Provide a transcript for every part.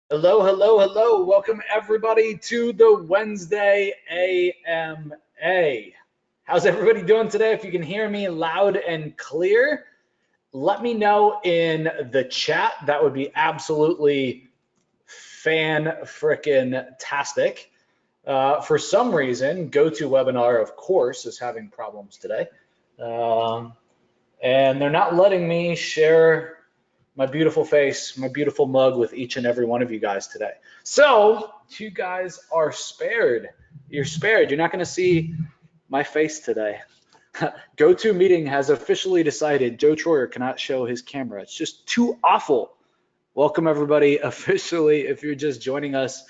Hello, hello, hello. Welcome everybody to the Wednesday AMA. How's everybody doing today? If you can hear me loud and clear, let me know in the chat. That would be absolutely fan-frickin-tastic. For some reason, GoToWebinar, of course, is having problems today. And they're not letting me share my beautiful face, my beautiful mug with each and every one of you guys today. So you guys are spared. You're spared. You're not going to see my face today. GoToMeeting has officially decided Joe Troyer cannot show his camera. It's just too awful. Welcome everybody officially if you're just joining us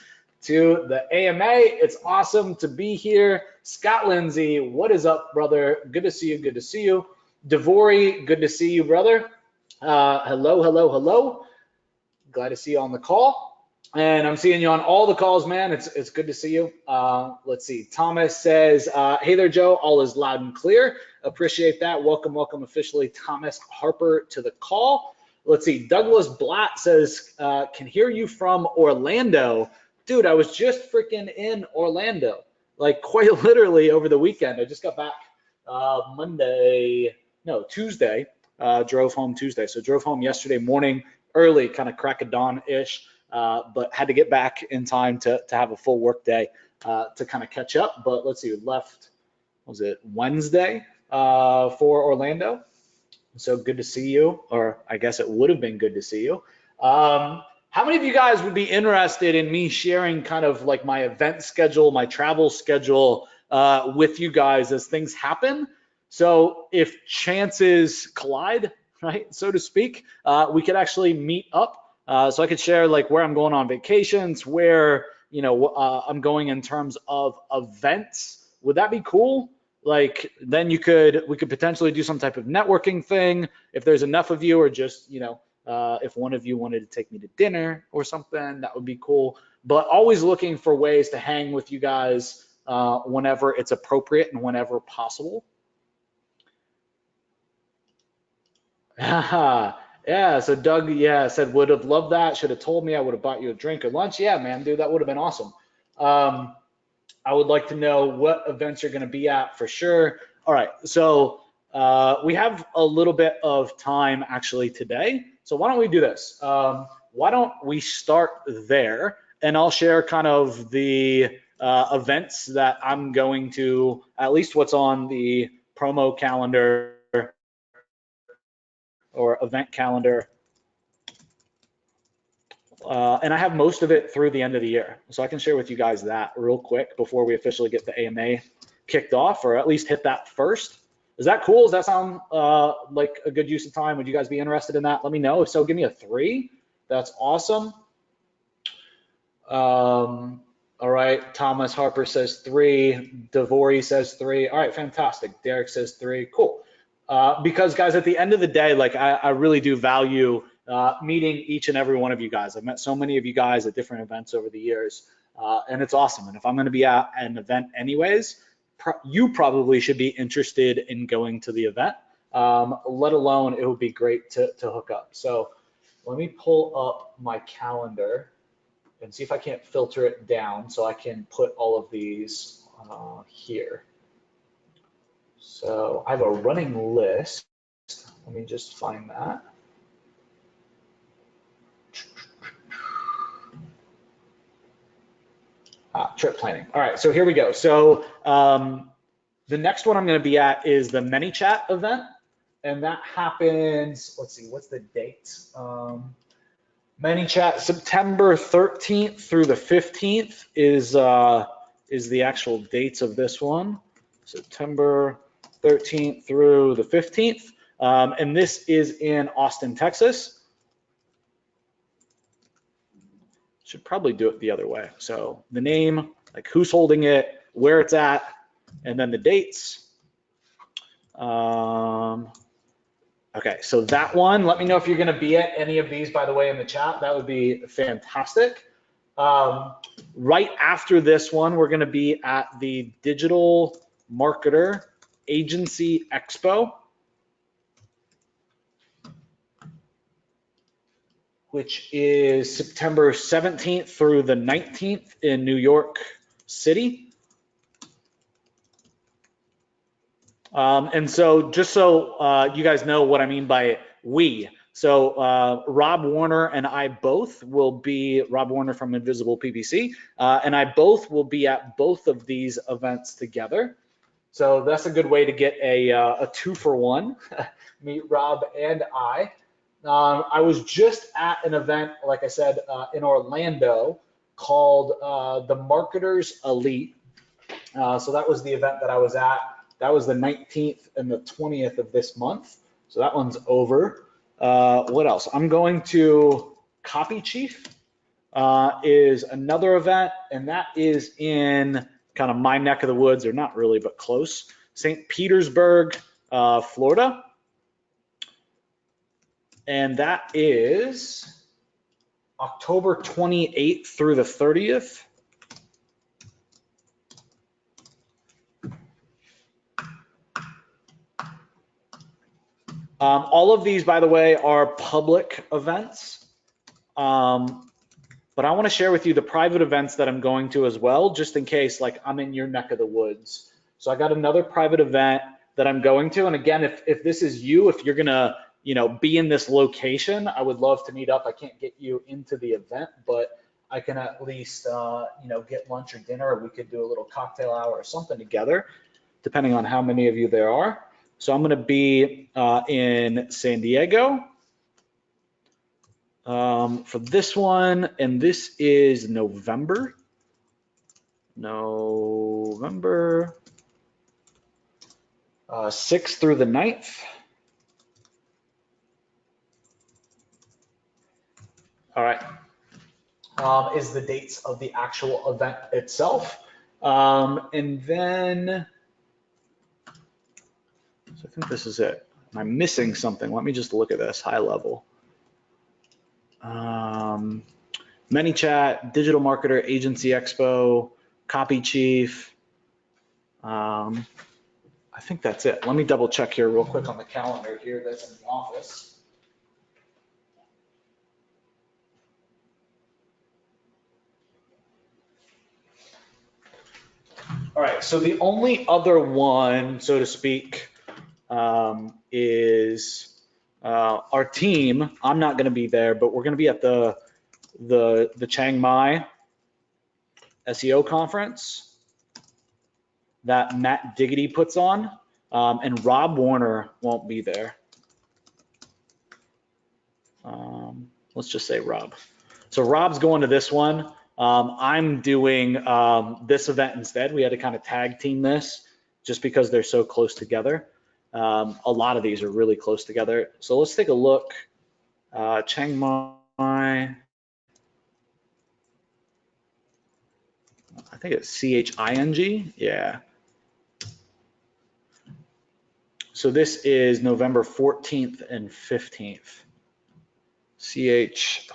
to the AMA. It's awesome to be here. Scott Lindsay, what is up, brother? Good to see you. Good to see you. Devori, good to see you, brother. Hello, hello, hello. Glad to see you on the call. And I'm seeing you on all the calls, man. It's good to see you. Let's see. Thomas says, hey there, Joe. All is loud and clear. Appreciate that. Welcome, welcome officially, Thomas Harper, to the call. Let's see. Douglas Blatt says, can hear you from Orlando. Dude, I was just freaking in Orlando, like quite literally over the weekend. I just got back Tuesday. Drove home Tuesday. So drove home yesterday morning early, kind of crack of dawn-ish, but had to get back in time to have a full work day to kind of catch up. But let's see, left, was it Wednesday for Orlando? So good to see you, or I guess it would have been good to see you. How many of you guys would be interested in me sharing kind of like my event schedule, my travel schedule with you guys as things happen? So if chances collide, right, so to speak, we could actually meet up. So I could share like where I'm going on vacations, where I'm going in terms of events. Would that be cool? Like then we could potentially do some type of networking thing if there's enough of you, or just if one of you wanted to take me to dinner or something, that would be cool. But always looking for ways to hang with you guys whenever it's appropriate and whenever possible. Yeah, so Doug, said would have loved that. Should have told me. I would have bought you a drink or lunch. Yeah, man, dude, that would have been awesome. I would like to know what events you're going to be at for sure. All right, so we have a little bit of time actually today. So why don't we do this? Why don't we start there, and I'll share kind of the events that I'm going to, at least what's on the promo calendar or event calendar. And I have most of it through the end of the year. So I can share with you guys that real quick before we officially get the AMA kicked off, or at least hit that first. Is that cool? Does that sound like a good use of time? Would you guys be interested in that? Let me know. If so, give me a 3. That's awesome. All right, Thomas Harper says 3. Devori says 3. All right, fantastic. Derek says 3. Cool. Because guys, at the end of the day, like I really do value meeting each and every one of you guys. I've met so many of you guys at different events over the years, and it's awesome. And if I'm going to be at an event anyways, you probably should be interested in going to the event, let alone it would be great to hook up. So let me pull up my calendar and see if I can't filter it down so I can put all of these here. So I have a running list. Let me just find that. Trip planning. All right, so here we go. So the next one I'm going to be at is the ManyChat event, and that happens. Let's see, what's the date? ManyChat September 13th through the 15th is the actual dates of this one. September 13th through the 15th, and this is in Austin, Texas. Should probably do it the other way. So the name, like who's holding it, where it's at, and then the dates. Okay, so that one, let me know if you're going to be at any of these, by the way, in the chat. That would be fantastic. Right after this one, we're going to be at the Digital Marketer Agency Expo, which is September 17th through the 19th in New York City. And so just so you guys know what I mean by we. So Rob Warner and I both will be, Rob Warner from Invisible PPC, and I both will be at both of these events together. So that's a good way to get a 2-for-1, meet Rob and I. I was just at an event, like I said, in Orlando called the Marketers Elite. So that was the event that I was at. That was the 19th and the 20th of this month. So that one's over. What else? I'm going to Copy Chief is another event, and that is in kind of my neck of the woods, or not really, but close. St. Petersburg, Florida. And that is October 28th through the 30th. All of these, by the way, are public events. But I want to share with you the private events that I'm going to as well, just in case like I'm in your neck of the woods. So I got another private event that I'm going to. And again, if this is you, if you're going to, be in this location, I would love to meet up. I can't get you into the event, but I can at least, get lunch or dinner, or we could do a little cocktail hour or something together, depending on how many of you there are. So I'm going to be in San Diego for this one, and this is November 6th through the 9th. All right, is the dates of the actual event itself. And then, so I think this is it. Am I missing something? Let me just look at this high level. ManyChat, Digital Marketer, Agency Expo, Copy Chief. I think that's it. Let me double check here real quick on the calendar here that's in the office. All right, so the only other one, so to speak, is our team. I'm not going to be there, but we're going to be at the Chiang Mai SEO conference that Matt Diggity puts on, and Rob Warner won't be there. Let's just say Rob. So Rob's going to this one. I'm doing this event instead. We had to kind of tag team this just because they're so close together. A lot of these are really close together. So let's take a look. Chiang Mai. I think it's CHING. Yeah. So this is November 14th and 15th. CHIANG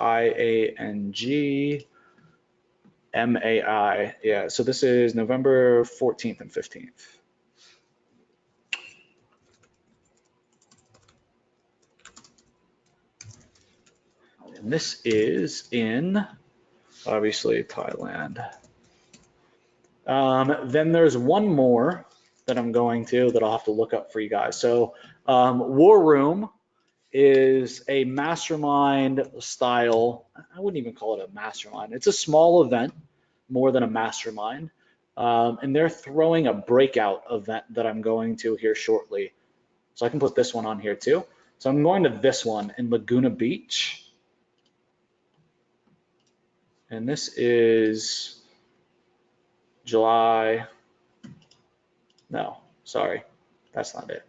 MAI. Yeah, so this is November 14th and 15th. And this is in, obviously, Thailand. Then there's one more that I'm going to that I'll have to look up for you guys. So War Room is a mastermind style. I wouldn't even call it a mastermind. It's a small event, more than a mastermind. And they're throwing a breakout event that I'm going to here shortly. So I can put this one on here too. So I'm going to this one in Laguna Beach. And this is July. No, sorry, that's not it.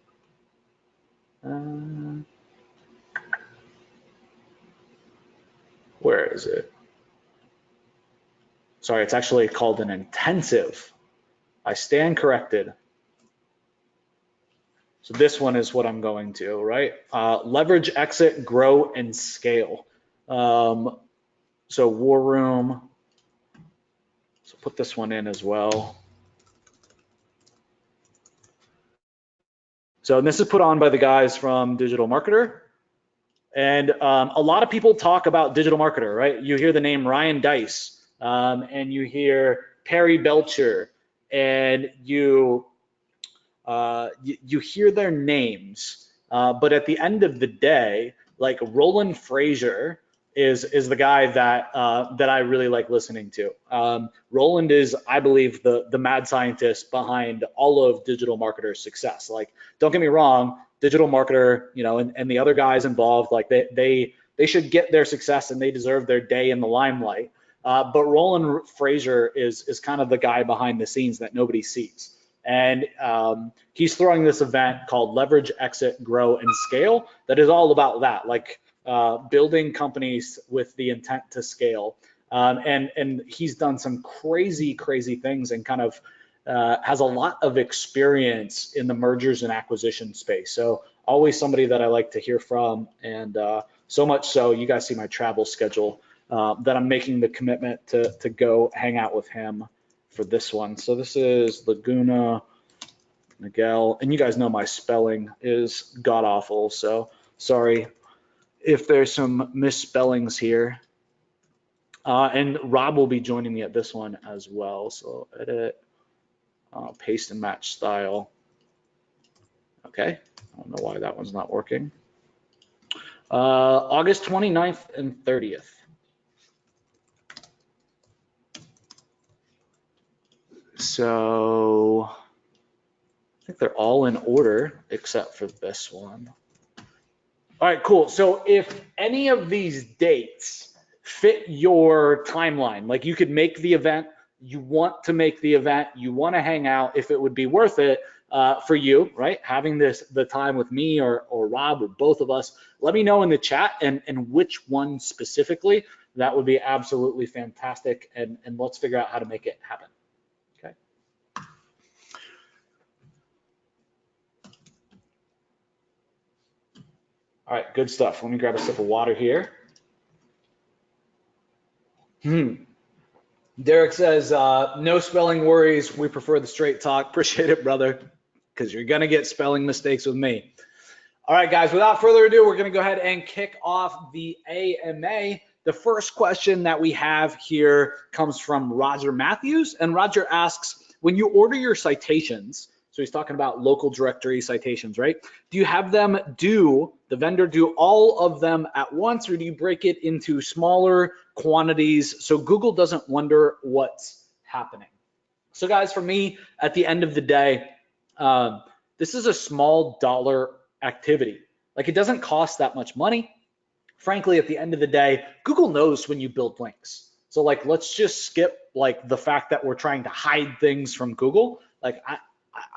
Where is it? Sorry, it's actually called an intensive. I stand corrected. So this one is what I'm going to, right? Leverage, exit, grow, and scale. So War Room. So put this one in as well. So this is put on by the guys from Digital Marketer. And a lot of people talk about digital marketer, right? You hear the name Ryan Dice, and you hear Perry Belcher, and you hear their names, but at the end of the day, like Roland Frazier is the guy that I really like listening to. Roland is, I believe, the mad scientist behind all of digital marketer success. Like, don't get me wrong, digital marketer, and the other guys involved, like they should get their success and they deserve their day in the limelight. But Roland Frazier is kind of the guy behind the scenes that nobody sees. And he's throwing this event called Leverage, Exit, Grow, and Scale that is all about that, like building companies with the intent to scale. And he's done some crazy things and kind of has a lot of experience in the mergers and acquisition space. So always somebody that I like to hear from. And so much so, you guys see my travel schedule, that I'm making the commitment to go hang out with him for this one. So this is Laguna Miguel, and you guys know my spelling is god awful, so sorry if there's some misspellings here. And Rob will be joining me at this one as well. So edit, paste and match style. Okay, I don't know why that one's not working. August 29th and 30th. So I think they're all in order except for this one. All right, cool. So if any of these dates fit your timeline, like you could make the event, you want to make the event, you want to hang out, if it would be worth it for you, right? Having the time with me or Rob or both of us, let me know in the chat and which one specifically. That would be absolutely fantastic. And let's figure out how to make it happen. Okay. All right, good stuff. Let me grab a sip of water here. Derek says, no spelling worries. We prefer the straight talk. Appreciate it, brother, because you're going to get spelling mistakes with me. All right, guys, without further ado, we're going to go ahead and kick off the AMA. The first question that we have here comes from Roger Matthews, and Roger asks, when you order your citations, so he's talking about local directory citations, right? Do you have them the vendor do all of them at once, or do you break it into smaller quantities so Google doesn't wonder what's happening? So guys, for me, at the end of the day, this is a small dollar activity. Like, it doesn't cost that much money. Frankly, at the end of the day, Google knows when you build links. So like, let's just skip like the fact that we're trying to hide things from Google. Like,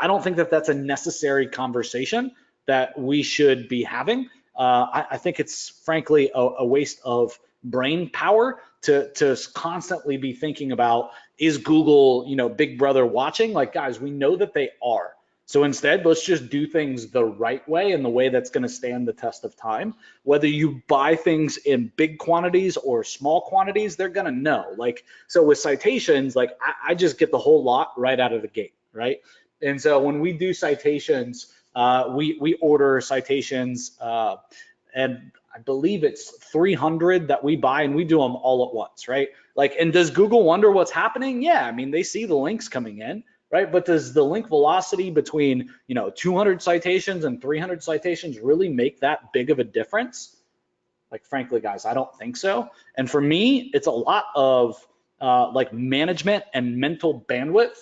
I don't think that that's a necessary conversation that we should be having. I think it's frankly a waste of brain power to constantly be thinking about, is Google, big brother watching? Like, guys, we know that they are. So instead, let's just do things the right way and the way that's going to stand the test of time. Whether you buy things in big quantities or small quantities, they're going to know. Like, so with citations, like I just get the whole lot right out of the gate, right? And so when we do citations, we order citations, and I believe it's 300 that we buy, and we do them all at once, right? Like, and does Google wonder what's happening? Yeah, I mean, they see the links coming in, right? But does the link velocity between 200 citations and 300 citations really make that big of a difference? Like, frankly, guys, I don't think so. And for me, it's a lot of like management and mental bandwidth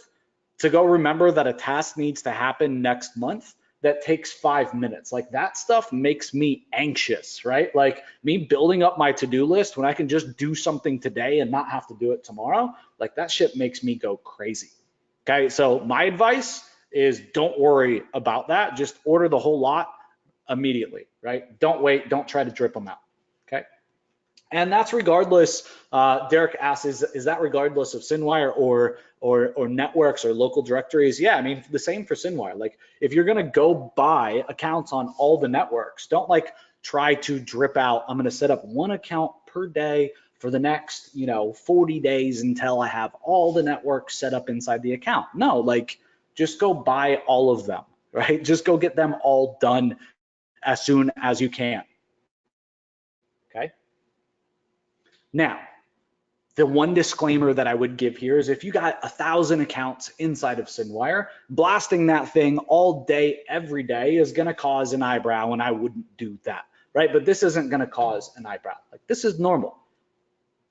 to go remember that a task needs to happen next month that takes 5 minutes. Like, that stuff makes me anxious, right? Like, me building up my to-do list when I can just do something today and not have to do it tomorrow, like that shit makes me go crazy. Okay, so my advice is don't worry about that. Just order the whole lot immediately, right? Don't wait, don't try to drip them out, okay? And that's regardless, Derek asks, is that regardless of SynWire or networks or local directories? Yeah, I mean, the same for SynWire. Like, if you're gonna go buy accounts on all the networks, don't like try to drip out, I'm gonna set up one account per day for the next 40 days until I have all the networks set up inside the account. No, like, just go buy all of them, right? Just go get them all done as soon as you can. okay? Now, the one disclaimer that I would give here is if you got 1,000 accounts inside of Cinewire, blasting that thing all day, every day is gonna cause an eyebrow, and I wouldn't do that, right? But this isn't gonna cause an eyebrow. Like, this is normal,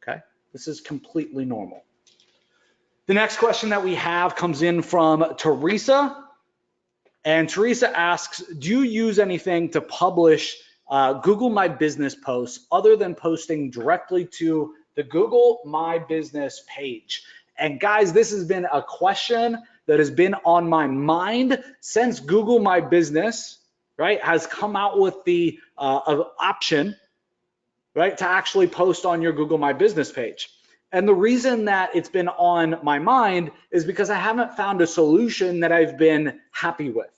okay? This is completely normal. The next question that we have comes in from Teresa. And Teresa asks, do you use anything to publish Google My Business posts other than posting directly to the Google My Business page? And guys, this has been a question that has been on my mind since Google My Business, right, has come out with the option, right, to actually post on your Google My Business page. And the reason that it's been on my mind is because I haven't found a solution that I've been happy with.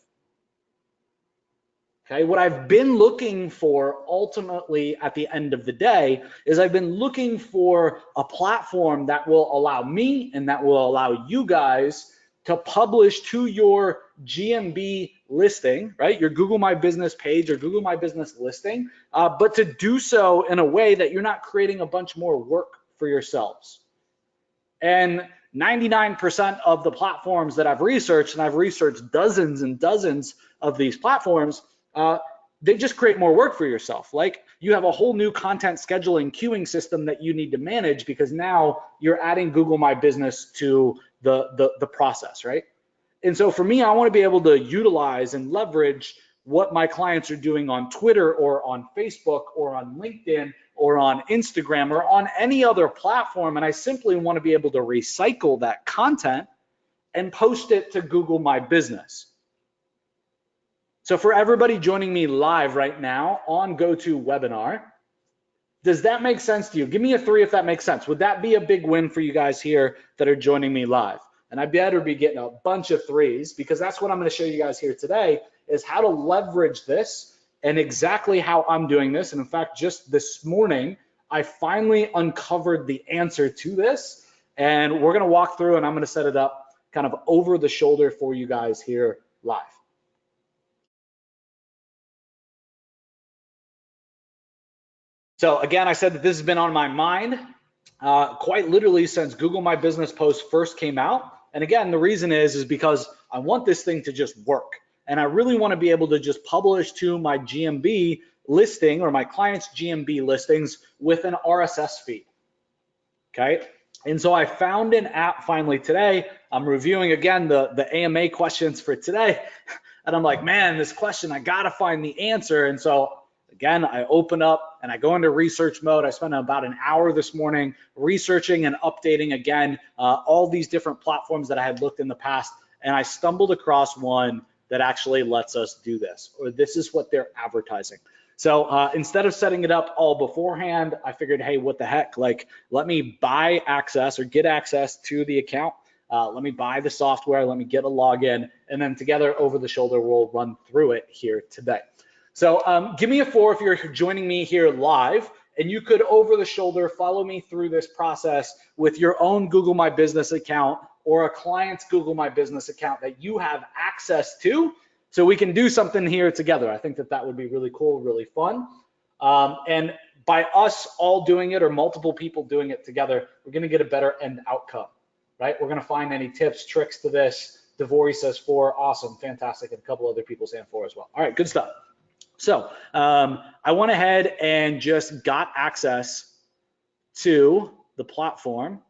Okay, what I've been looking for ultimately at the end of the day is I've been looking for a platform that will allow me and that will allow you guys to publish to your GMB listing, right? Your Google My Business page or Google My Business listing, but to do so in a way that you're not creating a bunch more work for yourselves. And 99% of the platforms that I've researched, and I've researched dozens and dozens of these platforms, they just create more work for yourself. Like, you have a whole new content scheduling queuing system that you need to manage because now you're adding Google My Business to the process, right? And so for me, I want to be able to utilize and leverage what my clients are doing on Twitter or on Facebook or on LinkedIn or on Instagram or on any other platform. And I simply want to be able to recycle that content and post it to Google My Business. So for everybody joining me live right now on GoToWebinar, does that make sense to you? Give me a 3 if that makes sense. Would that be a big win for you guys here that are joining me live? And I better be getting a bunch of 3s because that's what I'm going to show you guys here today is how to leverage this and exactly how I'm doing this. And in fact, just this morning, I finally uncovered the answer to this. And we're going to walk through and I'm going to set it up kind of over the shoulder for you guys here live. So again, I said that this has been on my mind quite literally since Google My Business post first came out. And again, the reason is because I want this thing to just work. And I really want to be able to just publish to my GMB listing or my client's GMB listings with an RSS feed, okay? And so I found an app finally today. I'm reviewing again the AMA questions for today. And I'm like, man, this question, I gotta find the answer. And so again, I open up and I go into research mode. I spent about an hour this morning researching and updating again all these different platforms that I had looked in the past. And I stumbled across one that actually lets us do this, or this is what they're advertising. So instead of setting it up all beforehand, I figured, hey, what the heck? Like, let me buy access or get access to the account. Let me buy the software. Let me get a login. And then together over the shoulder, we'll run through it here today. So give me a 4 if you're joining me here live, and you could over the shoulder follow me through this process with your own Google My Business account or a client's Google My Business account that you have access to, so we can do something here together. I think that that would be really cool, really fun. And by us all doing it or multiple people doing it together, we're gonna get a better end outcome, right? We're gonna find any tips, tricks to this. Devori says 4, awesome, fantastic, and a couple other people saying 4 as well. All right, good stuff. So I went ahead and just got access to the platform.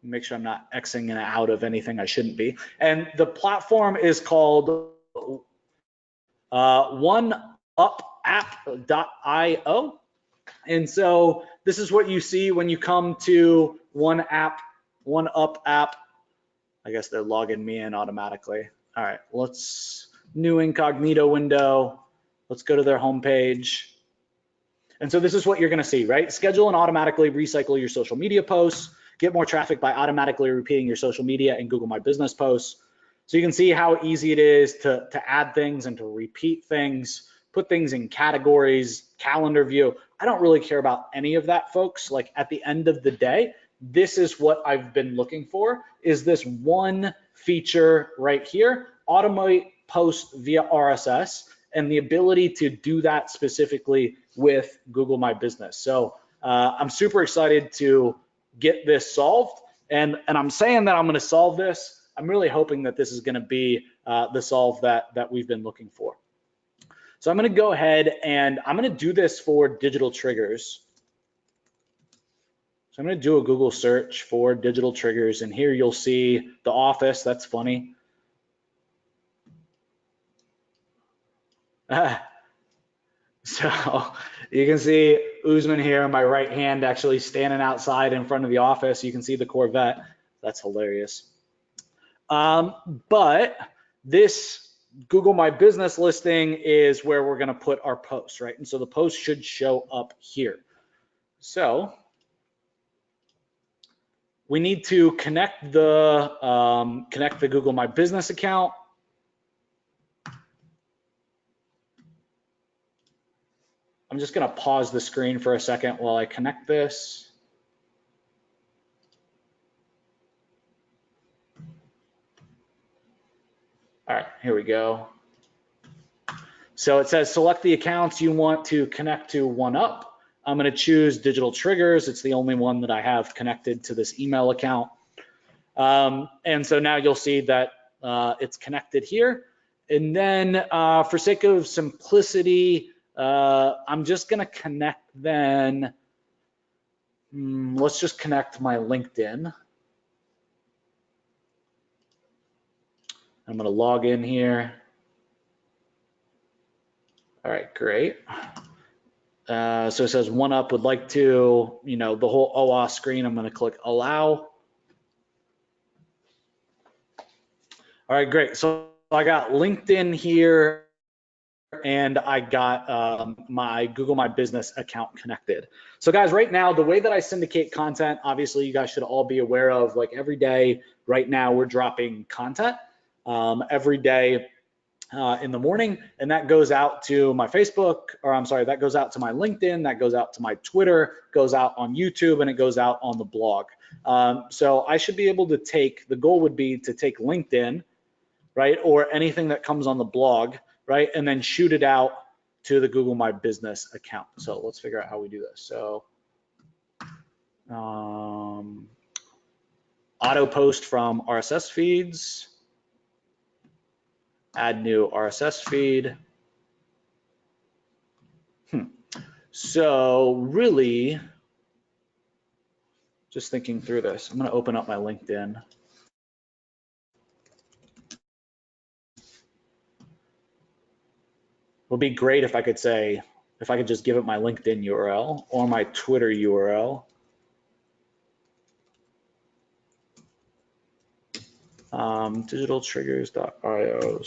Make sure I'm not Xing in and out of anything I shouldn't be. And the platform is called oneupapp.io. And so this is what you see when you come to OneUp app. I guess they're logging me in automatically. All right, let's new incognito window. Let's go to their homepage. And so this is what you're gonna see, right? Schedule and automatically recycle your social media posts. Get more traffic by automatically repeating your social media and Google My Business posts. So you can see how easy it is to add things and to repeat things, put things in categories, calendar view. I don't really care about any of that, folks. Like, at the end of the day, this is what I've been looking for, is this one feature right here, automate post via RSS. and the ability to do that specifically with Google My Business. So I'm super excited to get this solved, and I'm saying that I'm going to solve this. I'm really hoping that this is going to be the solve that we've been looking for. So I'm going to go ahead and I'm going to do this for digital triggers. So I'm going to do a Google search for digital triggers, and here you'll see The Office. That's funny. So you can see Usman here, my right hand, actually standing outside in front of the office. You can see the Corvette. That's hilarious. But this Google My Business listing is where we're going to put our posts, right? And so the post should show up here. So we need to connect the Google My Business account. I'm just going to pause the screen for a second while I connect this. All right, here we go. So it says select the accounts you want to connect to OneUp. I'm going to choose digital triggers. It's the only one that I have connected to this email account. And so now you'll see that it's connected here. And then for sake of simplicity, I'm just going to connect then. Let's just connect my LinkedIn. I'm going to log in here. All right, great. So it says OneUp would like to, the whole OAuth screen. I'm going to click allow. All right, great. So I got LinkedIn here, and I got my Google My Business account connected. So guys, right now, the way that I syndicate content, obviously you guys should all be aware of, like every day right now we're dropping content every day in the morning, and that goes out to my Facebook, or I'm sorry, that goes out to my LinkedIn, that goes out to my Twitter, goes out on YouTube, and it goes out on the blog. So I should be able to take, the goal would be to take LinkedIn, right, or anything that comes on the blog, right, and then shoot it out to the Google My Business account. So let's figure out how we do this. So auto post from RSS feeds, add new RSS feed. So really, just thinking through this, I'm going to open up my LinkedIn. Would be great if I could say, if I could just give it my LinkedIn URL or my Twitter URL. Digitaltriggers.io/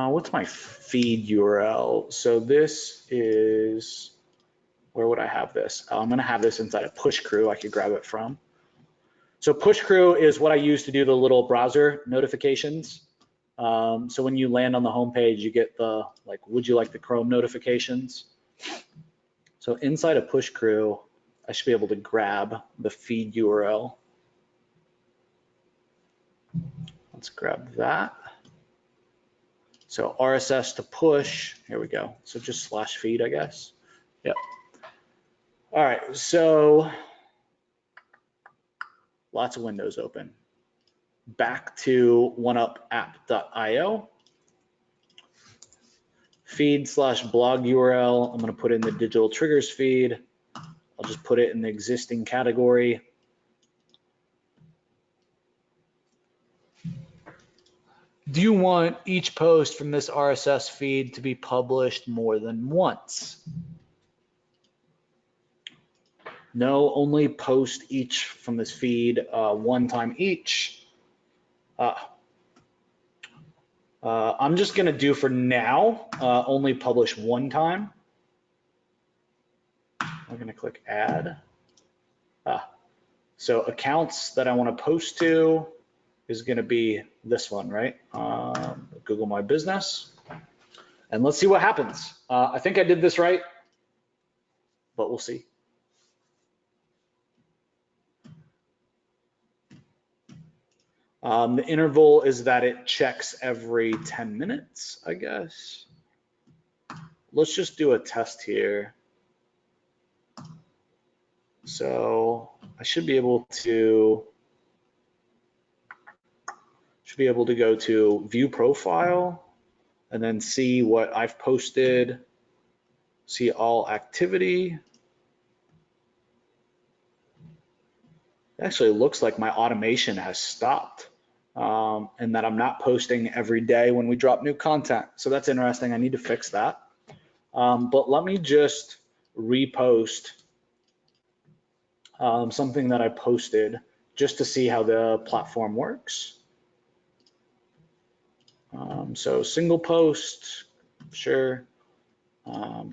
what's my feed URL? So this is, where would I have this? I'm going to have this inside of Push Crew. I could grab it from. So Push Crew is what I use to do the little browser notifications. So when you land on the home page, you get the, like, would you like the Chrome notifications? So inside of Push Crew, I should be able to grab the feed URL. Let's grab that. So RSS to push, here we go. So just /feed, I guess. Yep. All right, so lots of windows open. Back to oneupapp.io. Feed/blog URL. I'm going to put in the digital triggers feed. I'll just put it in the existing category. Do you want each post from this RSS feed to be published more than once? No, only post each from this feed one time each. I'm just going to do for now, only publish one time. I'm going to click add. So accounts that I want to post to is going to be this one, right? Google My Business. And let's see what happens. I think I did this right, but we'll see. The interval is that it checks every 10 minutes, I guess. Let's just do a test here. So I should be able to go to view profile and then see what I've posted, see all activity. It actually looks like my automation has stopped and that I'm not posting every day when we drop new content. So that's interesting. I need to fix that. But let me just repost something that I posted just to see how the platform works. So single post, sure.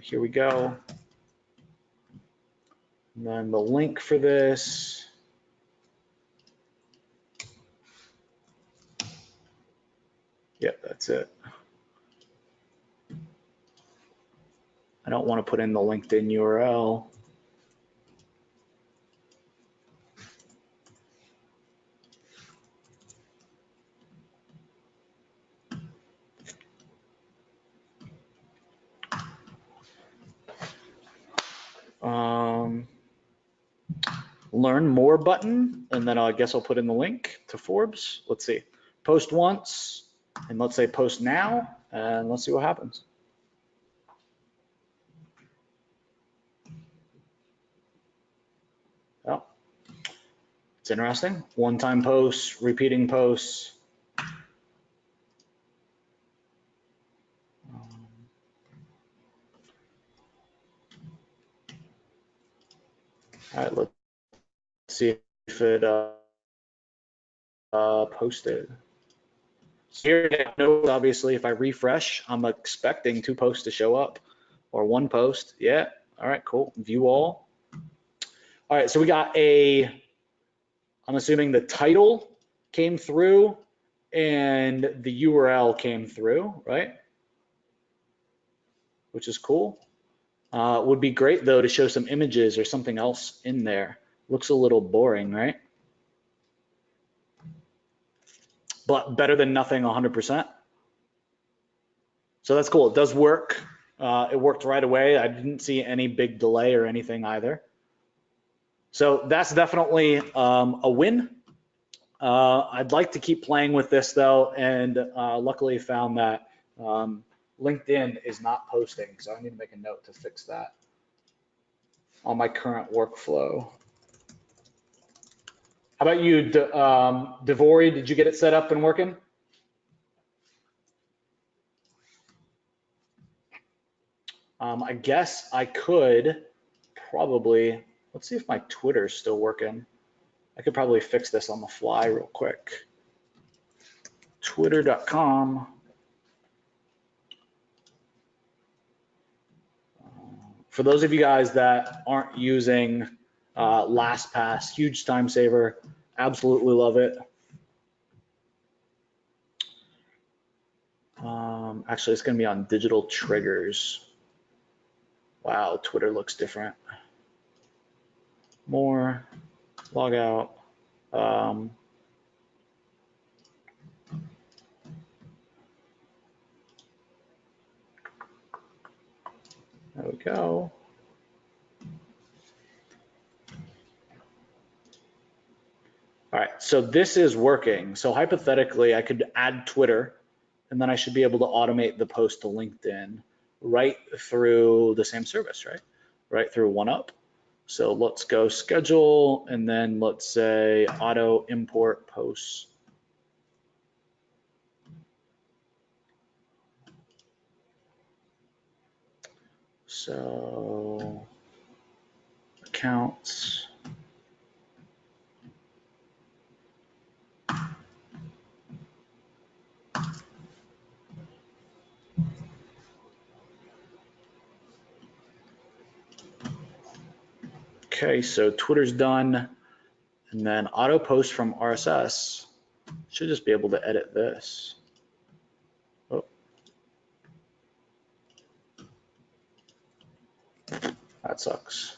Here we go. And then the link for this. Yep, that's it. I don't want to put in the LinkedIn URL. Learn more button, and then I guess I'll put in the link to Forbes. Let's see, post once, and let's say post now, and let's see what happens. Oh, it's interesting. One-time posts, repeating posts. All right, let's see if it posted. Here, obviously, if I refresh, I'm expecting 2 posts to show up or 1 post. Yeah. All right, cool. View all. All right, so we got I'm assuming the title came through and the URL came through, right? Which is cool. Would be great though to show some images or something else in there. Looks a little boring, right? But better than nothing 100%. So that's cool. It does work. It worked right away. I didn't see any big delay or anything either. So that's definitely a win. I'd like to keep playing with this though, and luckily found that LinkedIn is not posting, so I need to make a note to fix that on my current workflow. How about you, Devori? Did you get it set up and working? I guess I could probably, let's see if my Twitter's still working. I could probably fix this on the fly real quick. Twitter.com. For those of you guys that aren't using LastPass, huge time saver, absolutely love it. Actually, it's going to be on digital triggers. Wow, Twitter looks different. More, log out. There we go. All right, so this is working. So hypothetically, I could add Twitter, and then I should be able to automate the post to LinkedIn right through the same service, right? Right through OneUp. So let's go schedule, and then let's say auto import posts. So accounts. Okay, so Twitter's done, and then auto post from RSS. Should just be able to edit this. Oh, that sucks.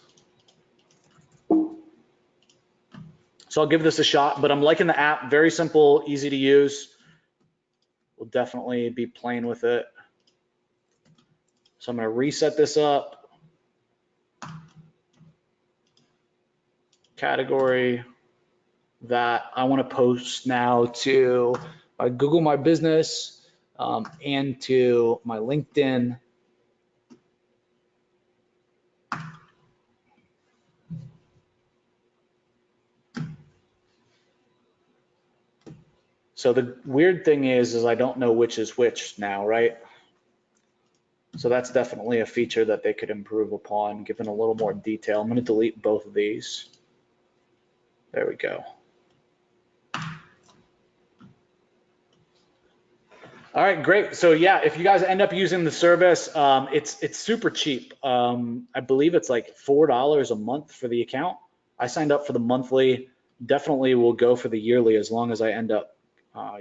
So So I'll give this a shot, but I'm liking the app. Very simple, easy to use. We'll definitely be playing with it. So I'm going to reset this up. Category that I want to post now to Google My Business and to my LinkedIn. So the weird thing is I don't know which is which now, right? So that's definitely a feature that they could improve upon, given a little more detail. I'm going to delete both of these. There we go. All right, great. So yeah, if you guys end up using the service, it's super cheap. I believe it's like $4 a month for the account. I signed up for the monthly. Definitely will go for the yearly as long as I end up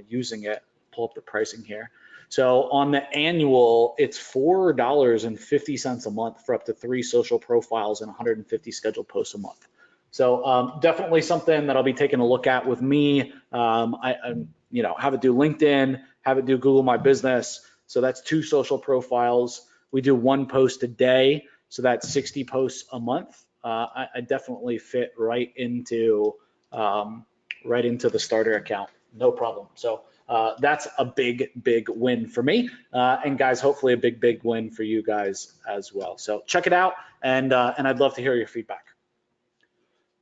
using it. Pull up the pricing here. So on the annual, it's $4.50 a month for up to 3 social profiles and 150 scheduled posts a month. So definitely something that I'll be taking a look at with me. You know, have it do LinkedIn, have it do Google My Business. So that's 2 social profiles. We do 1 post a day, so that's 60 posts a month. I definitely fit right into the starter account, no problem. So that's a big win for me, and guys, hopefully a big win for you guys as well. So check it out, and I'd love to hear your feedback.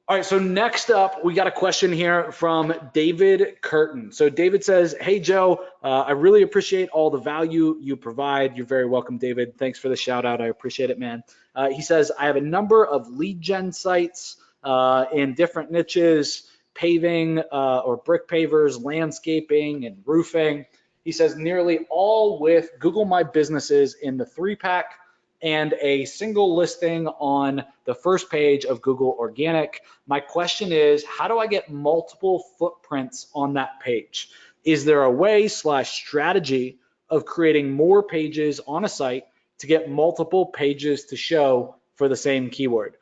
All right, so next up, we got a question here from David Curtin. So David says, hey, Joe, I really appreciate all the value you provide. You're very welcome, David. Thanks for the shout out. I appreciate it, man. He says, I have a number of lead gen sites in different niches, paving or brick pavers, landscaping, and roofing. He says, nearly all with Google My Businesses in the 3-pack and a single listing on the first page of Google Organic. My question is, how do I get multiple footprints on that page? Is there a way / strategy of creating more pages on a site to get multiple pages to show for the same keyword?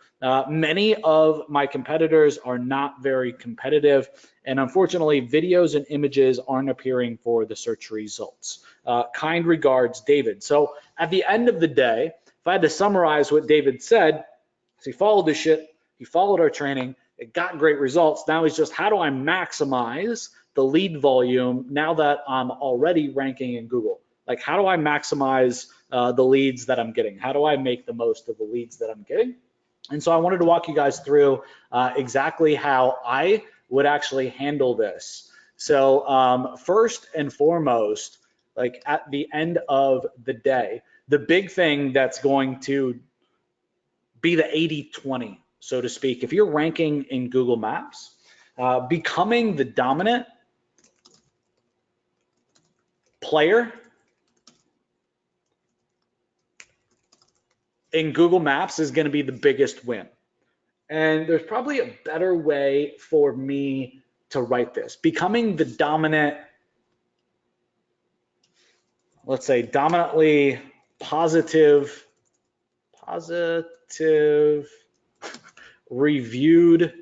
Many of my competitors are not very competitive, and unfortunately, videos and images aren't appearing for the search results. Kind regards, David. So at the end of the day, if I had to summarize what David said, so he followed this shit, he followed our training, it got great results. Now it's just, how do I maximize the lead volume now that I'm already ranking in Google? Like, how do I maximize the leads that I'm getting? How do I make the most of the leads that I'm getting? And so I wanted to walk you guys through exactly how I would actually handle this. So first and foremost, like at the end of the day, the big thing that's going to be the 80-20, so to speak. If you're ranking in Google Maps, becoming the dominant player in Google Maps is going to be the biggest win. And there's probably a better way for me to write this. Becoming the dominant, let's say dominantly positive reviewed,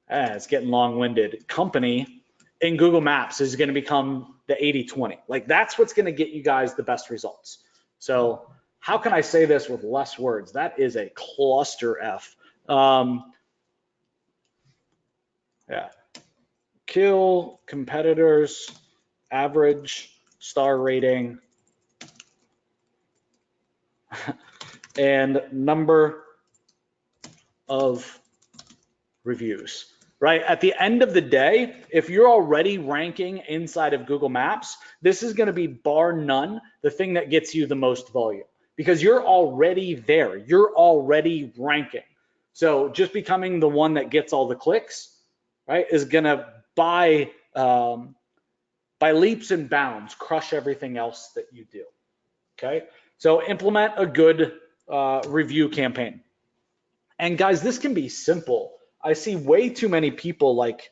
it's getting long-winded, company in Google Maps is going to become the 80-20. Like, that's what's going to get you guys the best results. So how can I say this with less words? That is a cluster F. Yeah. Kill competitors, average star rating, and number of reviews, right? At the end of the day, if you're already ranking inside of Google Maps, this is going to be bar none the thing that gets you the most volume, because you're already there. You're already ranking. So just becoming the one that gets all the clicks, right, is going to by leaps and bounds crush everything else that you do. Okay, so implement a good review campaign. And guys, this can be simple. I see way too many people like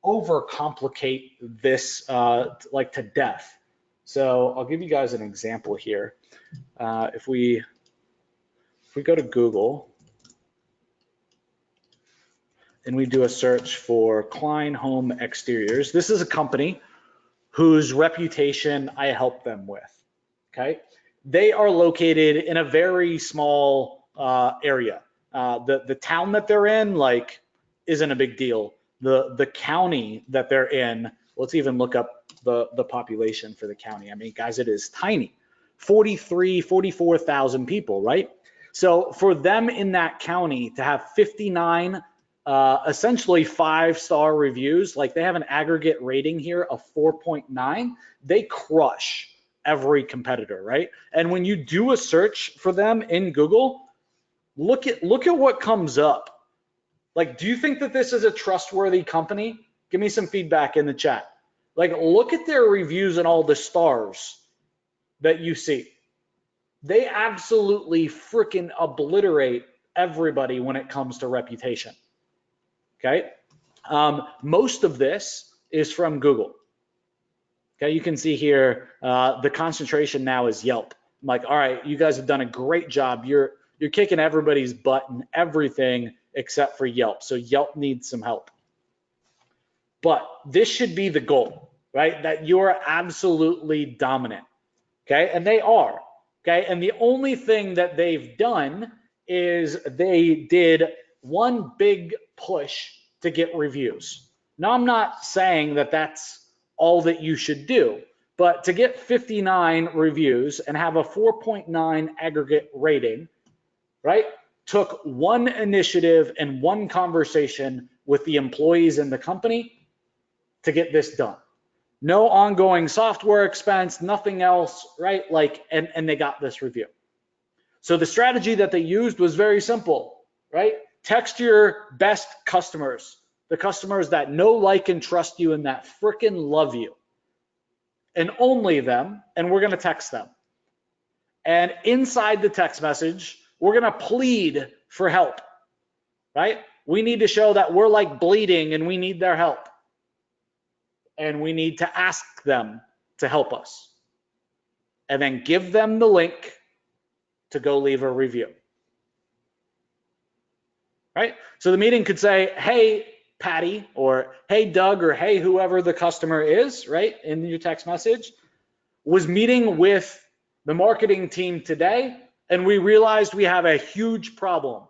overcomplicate this like to death. So I'll give you guys an example here. If we go to Google and we do a search for Klein Home Exteriors. This is a company whose reputation I help them with, okay? They are located in a very small area. The town that they're in, like, isn't a big deal. The county that they're in, let's even look up the population for the county. I mean, guys, it is tiny. 44,000 people, right? So for them in that county to have 59 essentially 5-star reviews, like they have an aggregate rating here of 4.9, they crush every competitor, right? And when you do a search for them in Google, look at what comes up. Like, do you think that this is a trustworthy company? Give me some feedback in the chat. Like, look at their reviews and all the stars that you see. They absolutely freaking obliterate everybody when it comes to reputation. Okay, most of this is from Google. Okay, you can see here the concentration now is Yelp. I'm like, all right, you guys have done a great job. You're kicking everybody's butt and everything except for Yelp. So Yelp needs some help. But this should be the goal, right? That you're absolutely dominant. Okay, and they are. Okay, and the only thing that they've done is they did one big push to get reviews. Now, I'm not saying that that's all that you should do, but to get 59 reviews and have a 4.9 aggregate rating, right, took one initiative and one conversation with the employees in the company to get this done. No ongoing software expense, nothing else, right? Like, and they got this review. So the strategy that they used was very simple, right? Text your best customers, the customers that know, like, and trust you and that freaking love you, and only them, and we're gonna text them. And inside the text message, we're gonna plead for help, right? We need to show that we're like bleeding and we need their help. And we need to ask them to help us. And then give them the link to go leave a review. Right? So the meeting could say, hey, Patty, or hey, Doug, or hey, whoever the customer is, right, in your text message, was meeting with the marketing team today, and we realized we have a huge problem.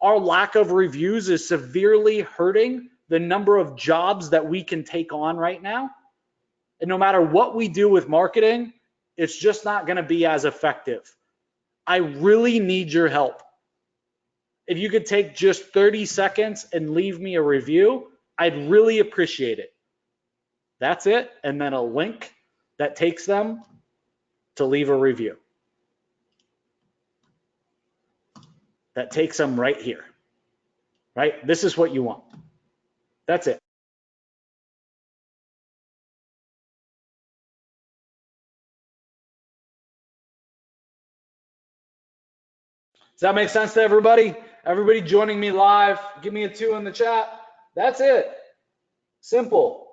Our lack of reviews is severely hurting the number of jobs that we can take on right now. And no matter what we do with marketing, it's just not going to be as effective. I really need your help. If you could take just 30 seconds and leave me a review, I'd really appreciate it. That's it. And then a link that takes them to leave a review. That takes them right here. Right? This is what you want. That's it. Does that make sense to everybody? Everybody joining me live, give me a 2 in the chat. That's it. Simple.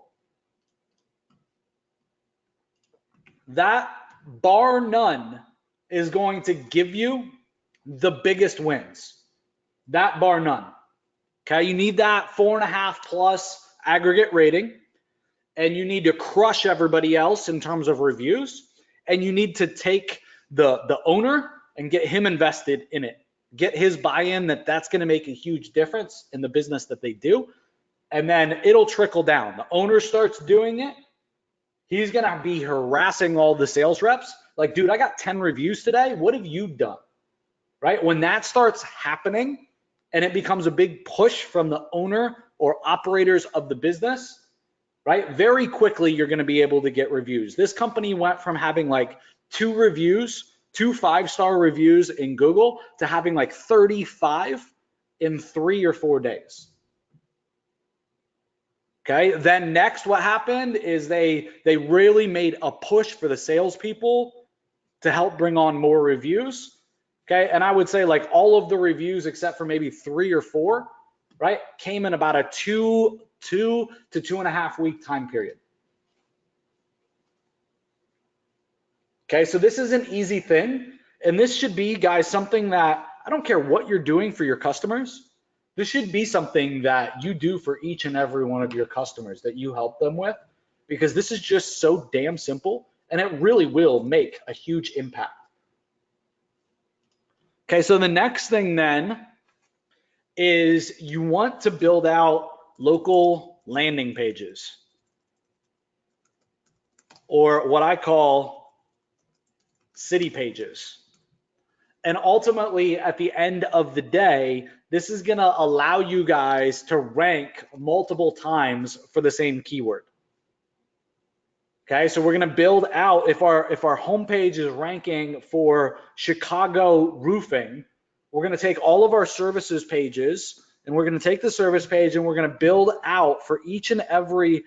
That, bar none, is going to give you the biggest wins. That, bar none. Okay, you need that 4.5 plus aggregate rating, and you need to crush everybody else in terms of reviews, and you need to take the owner and get him invested in it. Get his buy-in that that's going to make a huge difference in the business that they do, and then it'll trickle down. The owner starts doing it. He's going to be harassing all the sales reps. Like, dude, I got 10 reviews today. What have you done? Right? When that starts happening and it becomes a big push from the owner or operators of the business, right? Very quickly, you're going to be able to get reviews. This company went from having like 2 reviews, 2 5-star reviews in Google, to having like 35 in 3 or 4 days. Okay, then next what happened is they really made a push for the salespeople to help bring on more reviews. Okay, and I would say like all of the reviews except for maybe 3 or 4, right, came in about a 2 to 2.5 week time period. Okay, so this is an easy thing, and this should be, guys, something that I don't care what you're doing for your customers. This should be something that you do for each and every one of your customers that you help them with, because this is just so damn simple and it really will make a huge impact. Okay, so the next thing then is you want to build out local landing pages, or what I call city pages. And ultimately, at the end of the day, this is going to allow you guys to rank multiple times for the same keyword. Okay, so we're going to build out, if our homepage is ranking for Chicago roofing, we're going to take all of our services pages, and we're going to take the service page and we're going to build out for each and every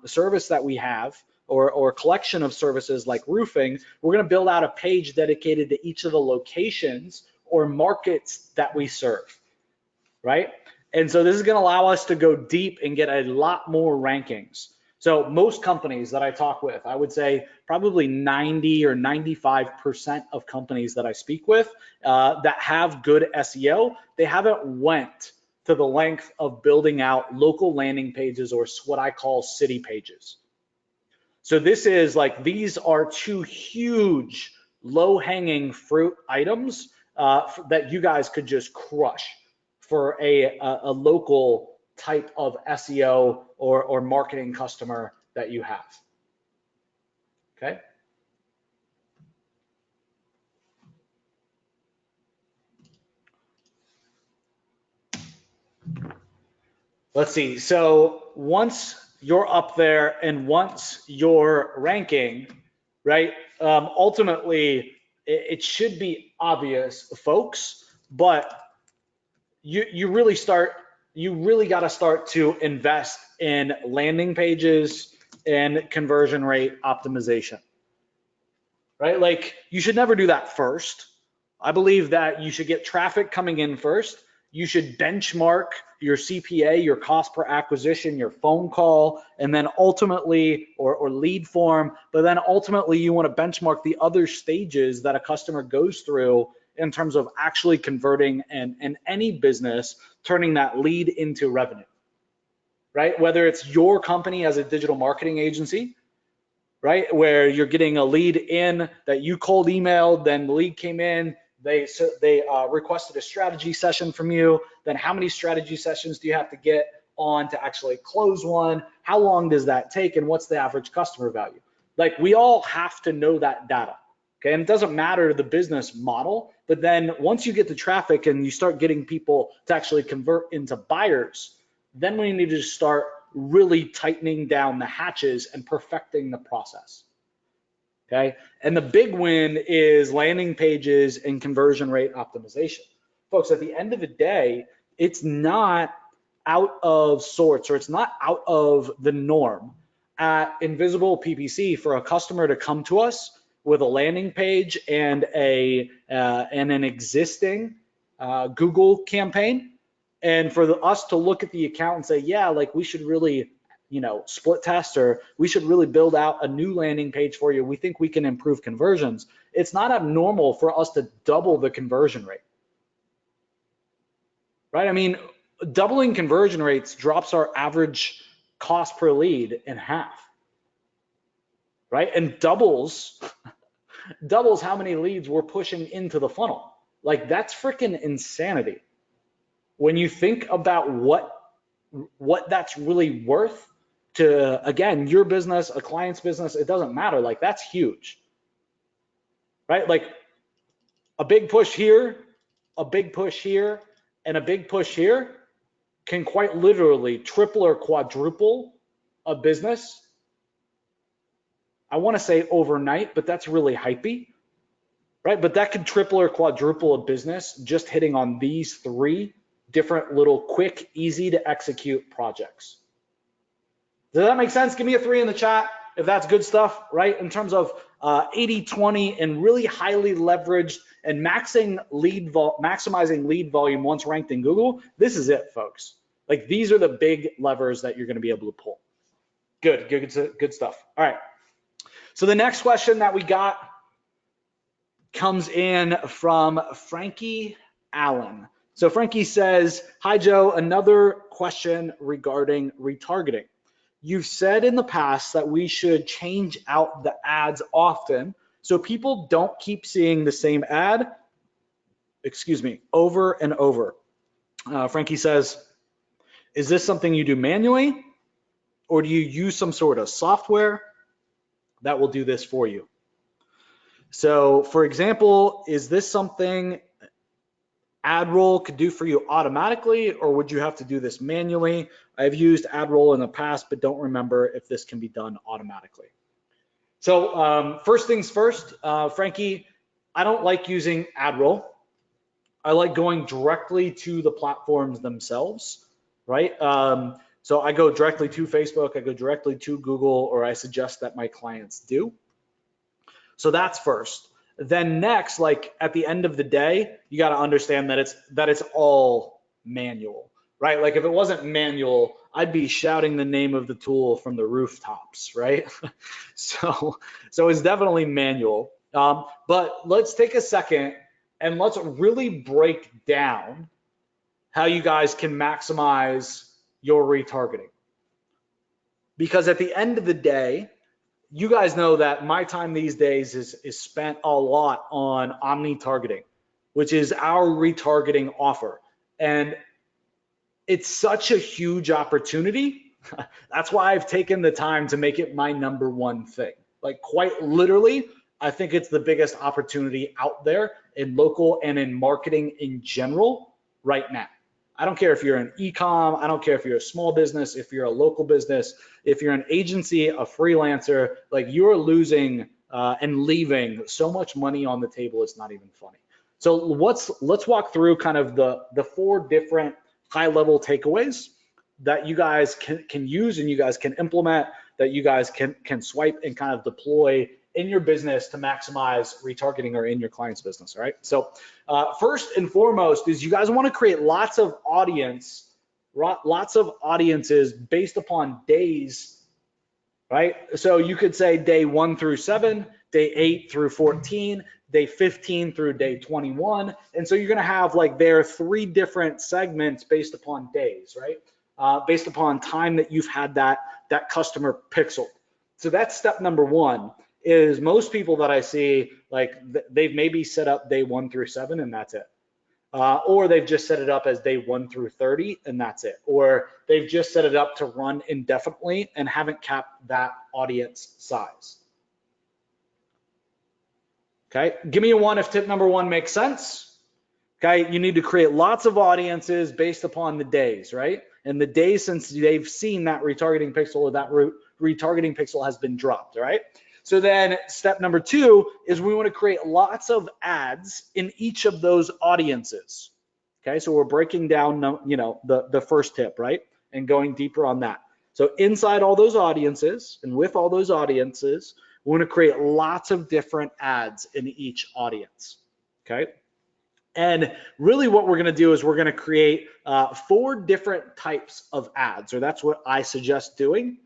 service that we have, or collection of services like roofing. We're going to build out a page dedicated to each of the locations or markets that we serve, right? And so this is going to allow us to go deep and get a lot more rankings. So most companies that I talk with, I would say probably 90 or 95% of companies that I speak with that have good SEO, they haven't went to the length of building out local landing pages, or what I call city pages. So this is like, these are two huge low-hanging fruit items that you guys could just crush for a local type of SEO or marketing customer that you have. Okay. Let's see. So once you're up there and once you're ranking, right? Ultimately, it should be obvious, folks, but you really got to start to invest in landing pages and conversion rate optimization, right? Like, you should never do that first. I believe that you should get traffic coming in first. You should benchmark your CPA, your cost per acquisition, your phone call, and then ultimately, or lead form, but then ultimately you want to benchmark the other stages that a customer goes through in terms of actually converting and any business turning that lead into revenue, right? Whether it's your company as a digital marketing agency, right, where you're getting a lead in that you cold emailed, then the lead came in, they requested a strategy session from you, then how many strategy sessions do you have to get on to actually close one? How long does that take, and what's the average customer value? Like, we all have to know that data. Okay, and it doesn't matter the business model, but then once you get the traffic and you start getting people to actually convert into buyers, then we need to start really tightening down the hatches and perfecting the process. Okay, and the big win is landing pages and conversion rate optimization. Folks, at the end of the day, it's not out of sorts, or it's not out of the norm at Invisible PPC for a customer to come to us with a landing page and an existing Google campaign, and for us to look at the account and say, yeah, like, we should really, split test, or we should really build out a new landing page for you. We think we can improve conversions. It's not abnormal for us to double the conversion rate, right? I mean, doubling conversion rates drops our average cost per lead in half, right? And doubles how many leads we're pushing into the funnel. Like, that's freaking insanity. When you think about what that's really worth to, again, your business, a client's business, it doesn't matter. Like, that's huge, right? Like, a big push here, a big push here, and a big push here can quite literally triple or quadruple a business. I want to say overnight, but that's really hypey, right? But that could triple or quadruple a business just hitting on these three different little quick, easy to execute projects. Does that make sense? Give me a 3 in the chat if that's good stuff, right? In terms of 80-20 and really highly leveraged and maximizing lead volume once ranked in Google. This is it, folks. Like, these are the big levers that you're going to be able to pull. Good stuff. All right. So the next question that we got comes in from Frankie Allen. So Frankie says, hi Joe, another question regarding retargeting. You've said in the past that we should change out the ads often so people don't keep seeing the same ad, over and over. Frankie says, is this something you do manually, or do you use some sort of software that will do this for you? So for example, is this something AdRoll could do for you automatically, or would you have to do this manually? I've used AdRoll in the past, but don't remember if this can be done automatically. So first things first, Frankie, I don't like using AdRoll. I like going directly to the platforms themselves, right? So I go directly to Facebook, I go directly to Google, or I suggest that my clients do. So that's first. Then next, like at the end of the day, you got to understand that it's all manual, right? Like if it wasn't manual, I'd be shouting the name of the tool from the rooftops, right? So it's definitely manual. But let's take a second and let's really break down how you guys can maximize your retargeting. Because at the end of the day, you guys know that my time these days is spent a lot on omni targeting, which is our retargeting offer. And it's such a huge opportunity. That's why I've taken the time to make it my number one thing. Like quite literally, I think it's the biggest opportunity out there in local and in marketing in general right now. I don't care if you're an e-com, I don't care if you're a small business, if you're a local business, if you're an agency, a freelancer, like you're losing and leaving so much money on the table, it's not even funny. So let's walk through kind of the 4 different high-level takeaways that you guys can use and you guys can implement, that you guys can swipe and kind of deploy in your business to maximize retargeting or in your client's business, all right? So first and foremost is you guys want to create lots of audiences based upon days, right? So you could say day 1 through 7, day 8 through 14, day 15 through day 21. And so you're going to have like there are 3 different segments based upon days, right? Based upon time that you've had that customer pixeled. So that's step number 1. Is most people that I see, like they've maybe set up day 1 through 7 and that's it. Or they've just set it up as day 1 through 30 and that's it. Or they've just set it up to run indefinitely and haven't capped that audience size. Okay, give me a 1 if tip number 1 makes sense. Okay, you need to create lots of audiences based upon the days, right? And the days since they've seen that retargeting pixel or that retargeting pixel has been dropped, all right? So then step number 2 is we want to create lots of ads in each of those audiences. Okay, so we're breaking down, you know, the first tip, right? And going deeper on that. So inside all those audiences and with all those audiences, we want to create lots of different ads in each audience. Okay. And really what we're going to do is we're going to create 4 different types of ads, or that's what I suggest doing.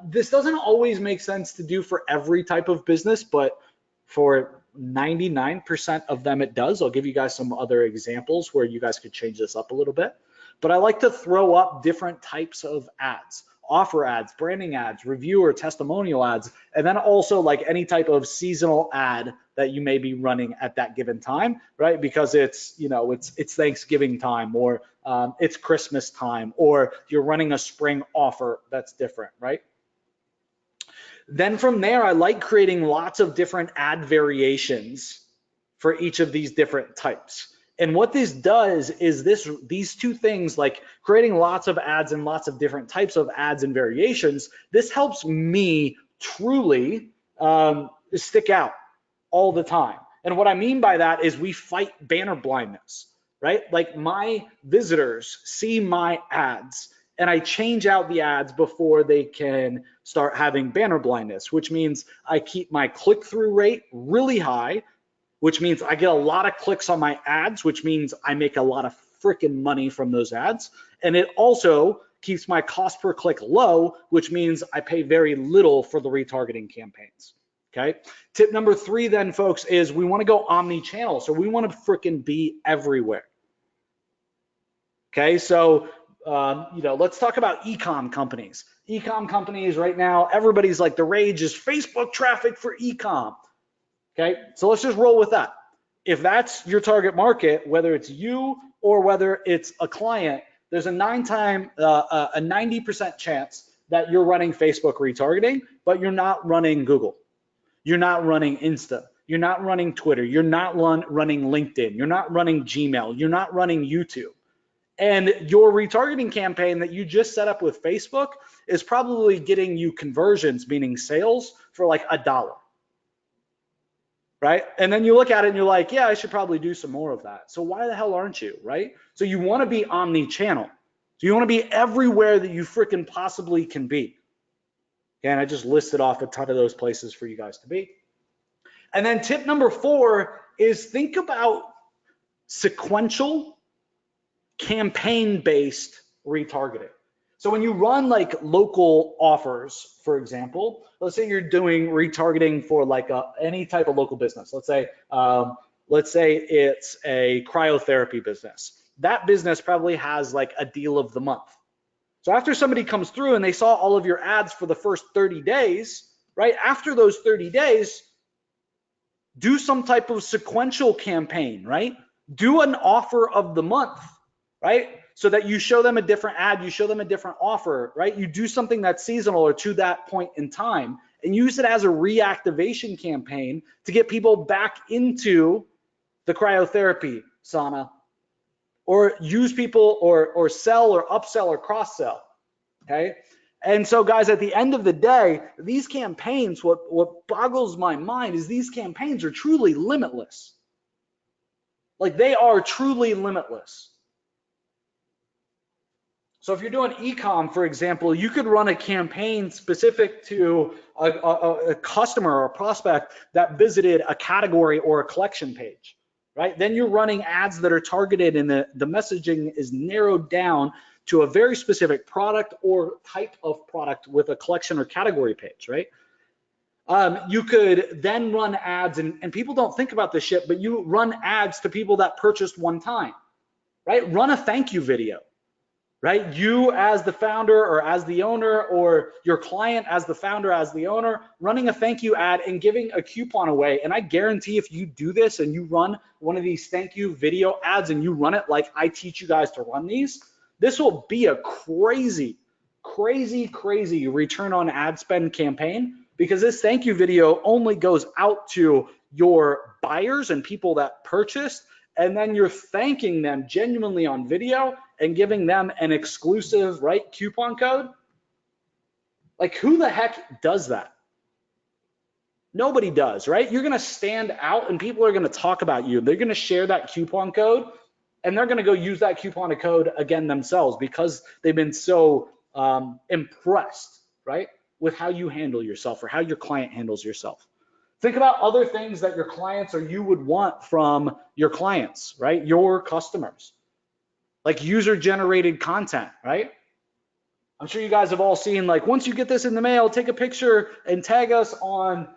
This doesn't always make sense to do for every type of business, but for 99% of them it does. I'll give you guys some other examples where you guys could change this up a little bit. But I like to throw up different types of ads, offer ads, branding ads, review or testimonial ads, and then also like any type of seasonal ad that you may be running at that given time, right? Because it's, you know, it's Thanksgiving time, or it's Christmas time, or you're running a spring offer that's different, right? Then from there, I like creating lots of different ad variations for each of these different types. And what this does is these 2 things, like creating lots of ads and lots of different types of ads and variations, this helps me truly stick out all the time. And what I mean by that is we fight banner blindness, right? Like my visitors see my ads and I change out the ads before they can start having banner blindness, which means I keep my click-through rate really high, which means I get a lot of clicks on my ads, which means I make a lot of freaking money from those ads. And it also keeps my cost per click low, which means I pay very little for the retargeting campaigns. Okay. Tip number 3 then, folks, is we want to go omni-channel. So we want to freaking be everywhere. Okay, so let's talk about e-com companies. E-com companies right now, everybody's like, the rage is Facebook traffic for e-com. Okay, so let's just roll with that. If that's your target market, whether it's you or whether it's a client, there's a 90% chance that you're running Facebook retargeting, but you're not running Google. You're not running Insta. You're not running Twitter. You're not running LinkedIn. You're not running Gmail. You're not running YouTube. And your retargeting campaign that you just set up with Facebook is probably getting you conversions, meaning sales, for like $1. Right? And then you look at it and you're like, yeah, I should probably do some more of that. So why the hell aren't you, right? So you want to be omni-channel. So you want to be everywhere that you freaking possibly can be. And I just listed off a ton of those places for you guys to be. And then tip number 4 is think about sequential campaign-based retargeting. So when you run like local offers, for example, let's say you're doing retargeting for like any type of local business. Let's say it's a cryotherapy business. That business probably has like a deal of the month. So after somebody comes through and they saw all of your ads for the first 30 days, right? After those 30 days, do some type of sequential campaign, right? Do an offer of the month, right? So that you show them a different ad, you show them a different offer, right? You do something that's seasonal or to that point in time and use it as a reactivation campaign to get people back into the cryotherapy sauna, or use people or sell or upsell or cross sell, okay? And so guys, at the end of the day, these campaigns, what boggles my mind is these campaigns are truly limitless. Like they are truly limitless. So if you're doing e-com, for example, you could run a campaign specific to a customer or a prospect that visited a category or a collection page, right? Then you're running ads that are targeted and the messaging is narrowed down to a very specific product or type of product with a collection or category page, right? You could then run ads, and people don't think about this shit, but you run ads to people that purchased one time, right? Run a thank you video, right? You as the founder or as the owner, or your client as the founder, as the owner, running a thank you ad and giving a coupon away. And I guarantee if you do this and you run one of these thank you video ads and you run it like I teach you guys to run these, this will be a crazy return on ad spend campaign, because this thank you video only goes out to your buyers and people that purchased, and then you're thanking them genuinely on video and giving them an exclusive, right, coupon code. Like, who the heck does that? Nobody does, right? You're gonna stand out and people are gonna talk about you. They're gonna share that coupon code and they're gonna go use that coupon code again themselves because they've been so impressed, right, with how you handle yourself or how your client handles yourself. Think about other things that your clients or you would want from your clients, right? Your customers, like user-generated content, right? I'm sure you guys have all seen, like, once you get this in the mail, take a picture and tag us on,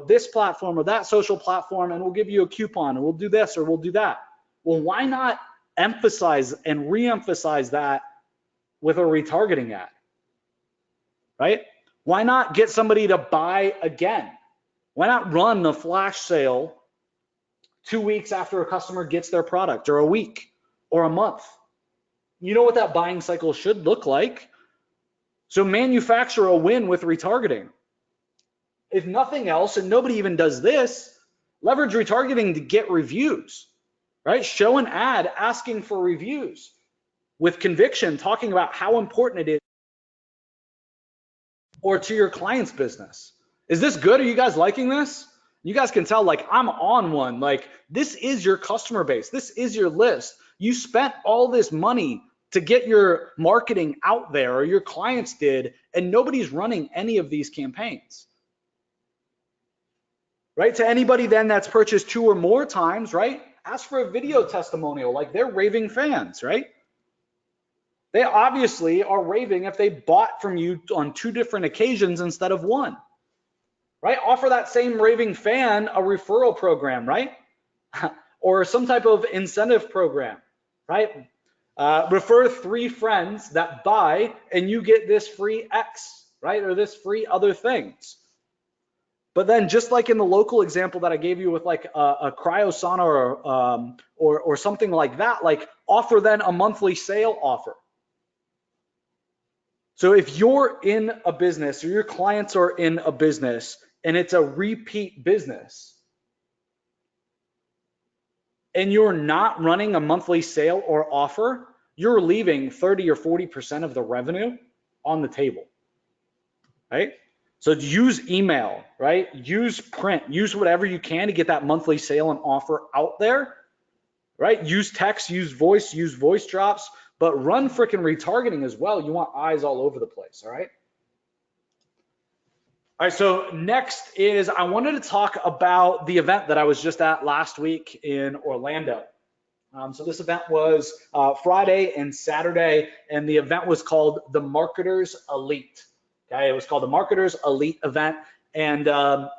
this platform or that social platform, and we'll give you a coupon, and we'll do this or we'll do that. Well, why not emphasize and re-emphasize that with a retargeting ad, right? Why not get somebody to buy again? Why not run a flash sale 2 weeks after a customer gets their product, or a week, or a month? You know what that buying cycle should look like. So manufacture a win with retargeting. If nothing else, and nobody even does this, leverage retargeting to get reviews, right? Show an ad asking for reviews with conviction, talking about how important it is or to your client's business. Is this good? Are you guys liking this? You guys can tell, like, I'm on one. Like, this is your customer base. This is your list. You spent all this money to get your marketing out there, or your clients did, and nobody's running any of these campaigns, right? To anybody then that's purchased 2 or more times, right? Ask for a video testimonial. Like, they're raving fans, right? They obviously are raving if they bought from you on 2 different occasions instead of 1, right? Offer that same raving fan a referral program, right? Or some type of incentive program, right? Refer 3 friends that buy and you get this free X, right? Or this free other things. But then just like in the local example that I gave you with like a cryosauna or something like that, like offer then a monthly sale offer. So if you're in a business or your clients are in a business and it's a repeat business and you're not running a monthly sale or offer, you're leaving 30 or 40% of the revenue on the table, right? So use email, right? Use print, use whatever you can to get that monthly sale and offer out there, right? Use text, use voice drops, but run freaking retargeting as well. You want eyes all over the place, all right? All right, so next is I wanted to talk about the event that I was just at last week in Orlando. So this event was Friday and Saturday, and the event was called the Marketers Elite. Okay, it was called the Marketers Elite event, and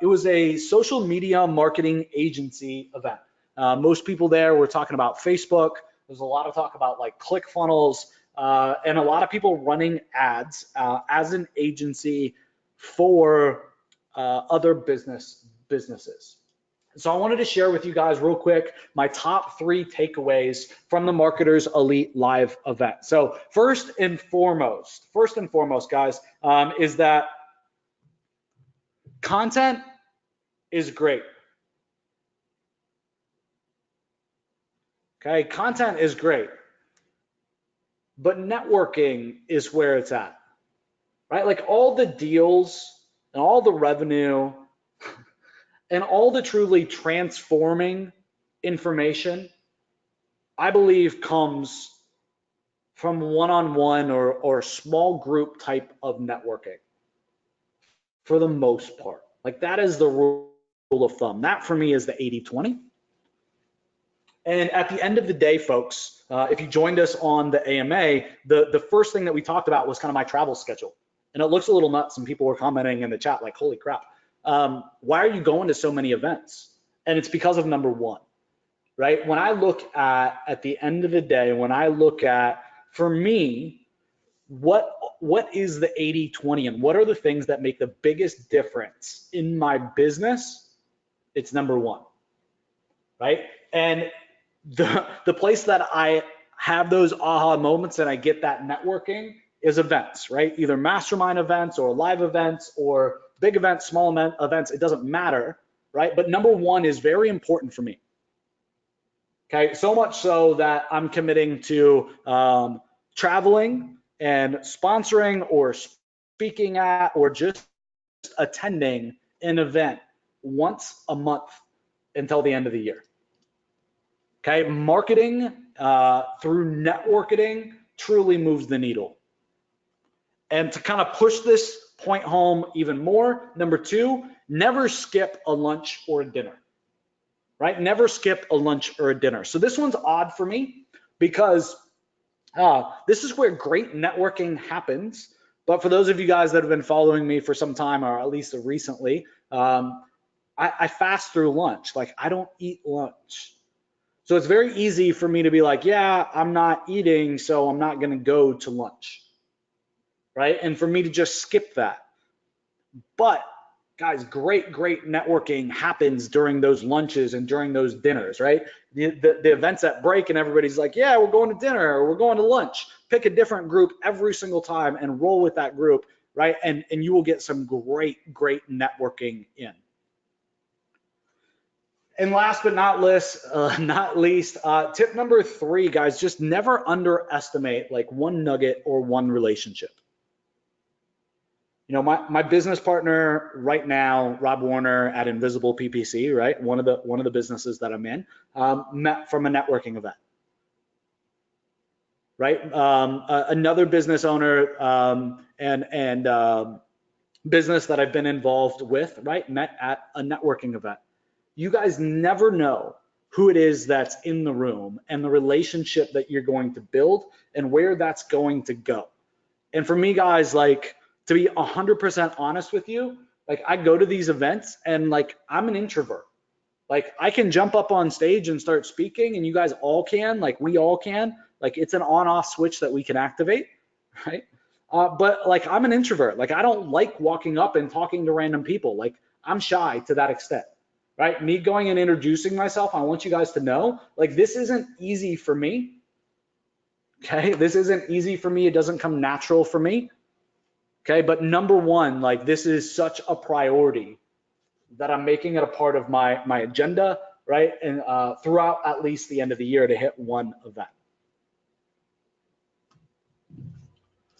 it was a social media marketing agency event. Most people there were talking about Facebook. There's a lot of talk about like ClickFunnels, and a lot of people running ads as an agency for other businesses. So I wanted to share with you guys real quick my top 3 takeaways from the Marketers Elite live event. So first and foremost, guys, is that content is great. Okay, content is great, but networking is where it's at, right? Like all the deals and all the revenue and all the truly transforming information, I believe, comes from one-on-one or small group type of networking for the most part. Like that is the rule of thumb. That for me is the 80-20. And at the end of the day, folks, if you joined us on the AMA, the first thing that we talked about was kind of my travel schedule. And it looks a little nuts, and people were commenting in the chat like, holy crap, why are you going to so many events? And it's because of number 1, right? When I look at the end of the day, when I look at, for me, what is the 80-20 and what are the things that make the biggest difference in my business? It's number 1, right? And the place that I have those aha moments and I get that networking is events, right? Either mastermind events or live events or big events, small events, it doesn't matter, right? But number 1 is very important for me. Okay, so much so that I'm committing to traveling and sponsoring or speaking at or just attending an event once a month until the end of the year. Okay, marketing through networking truly moves the needle. And to kind of push this point home even more, number 2, never skip a lunch or a dinner. Right? Never skip a lunch or a dinner. So this one's odd for me because this is where great networking happens. But for those of you guys that have been following me for some time, or at least recently, I fast through lunch. Like I don't eat lunch. So it's very easy for me to be like, yeah, I'm not eating, so I'm not going to go to lunch. Right? And for me to just skip that. But guys, great networking happens during those lunches and during those dinners, right? The events that break and everybody's like, yeah, we're going to dinner or we're going to lunch. Pick a different group every single time and roll with that group, right? And you will get some great networking in. And last but not least, tip number 3, guys, just never underestimate like one nugget or one relationship. You know, my business partner right now, Rob Warner at Invisible PPC, right? One of the businesses that I'm in, met from a networking event, right? Another business owner and business that I've been involved with, right? Met at a networking event. You guys never know who it is that's in the room and the relationship that you're going to build and where that's going to go. And for me, guys, like, to be 100% honest with you, like I go to these events and like I'm an introvert. Like I can jump up on stage and start speaking and you guys all can, like we all can, Like it's an on-off switch that we can activate, right? But like I'm an introvert. Like I don't like walking up and talking to random people. Like I'm shy to that extent, right? Me going and introducing myself, I want you guys to know, like this isn't easy for me. Okay, this isn't easy for me. It doesn't come natural for me. Okay, but number one, like this is such a priority that I'm making it a part of my agenda, right? And throughout at least the end of the year to hit one event.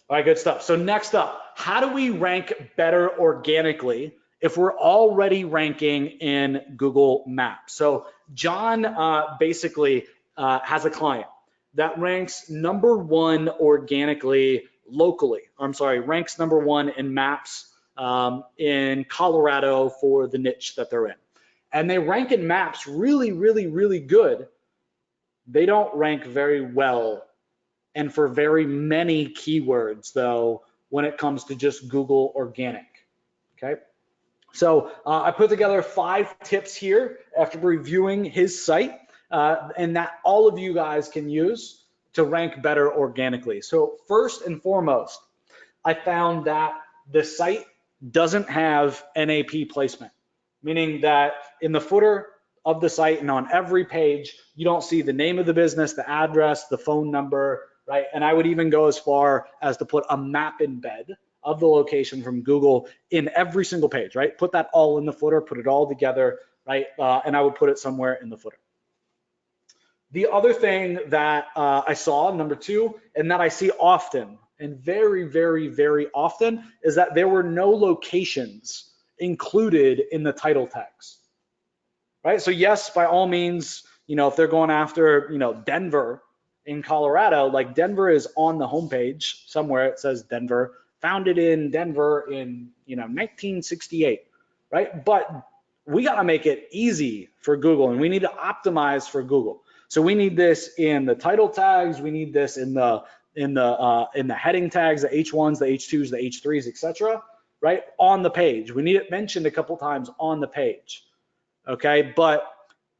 All right, good stuff. So next up, how do we rank better organically if we're already ranking in Google Maps? So John basically has a client that ranks number one organically locally. I'm sorry, ranks number one in maps in Colorado for the niche that they're in. And they rank in maps really, really, really good. They don't rank very well and for very many keywords, though, when it comes to just Google organic. Okay. So I put together 5 tips here after reviewing his site, and that all of you guys can use to rank better organically. So first and foremost, I found that the site doesn't have NAP placement, meaning that in the footer of the site and on every page, you don't see the name of the business, the address, the phone number, right? And I would even go as far as to put a map embed of the location from Google in every single page, right? Put that all in the footer, put it all together, right? And I would put it somewhere in the footer. The other thing that I saw, number 2, and that I see often, and very, very, very often, is that there were no locations included in the title tags, right? So yes, by all means, you know, if they're going after, you know, Denver in Colorado, like Denver is on the homepage somewhere. It says Denver, founded in Denver in, you know, 1968, right? But we got to make it easy for Google, and we need to optimize for Google. So we need this in the title tags. We need this in the heading tags, the H1s, the H2s, the H3s, etc. Right on the page. We need it mentioned a couple times on the page. Okay, but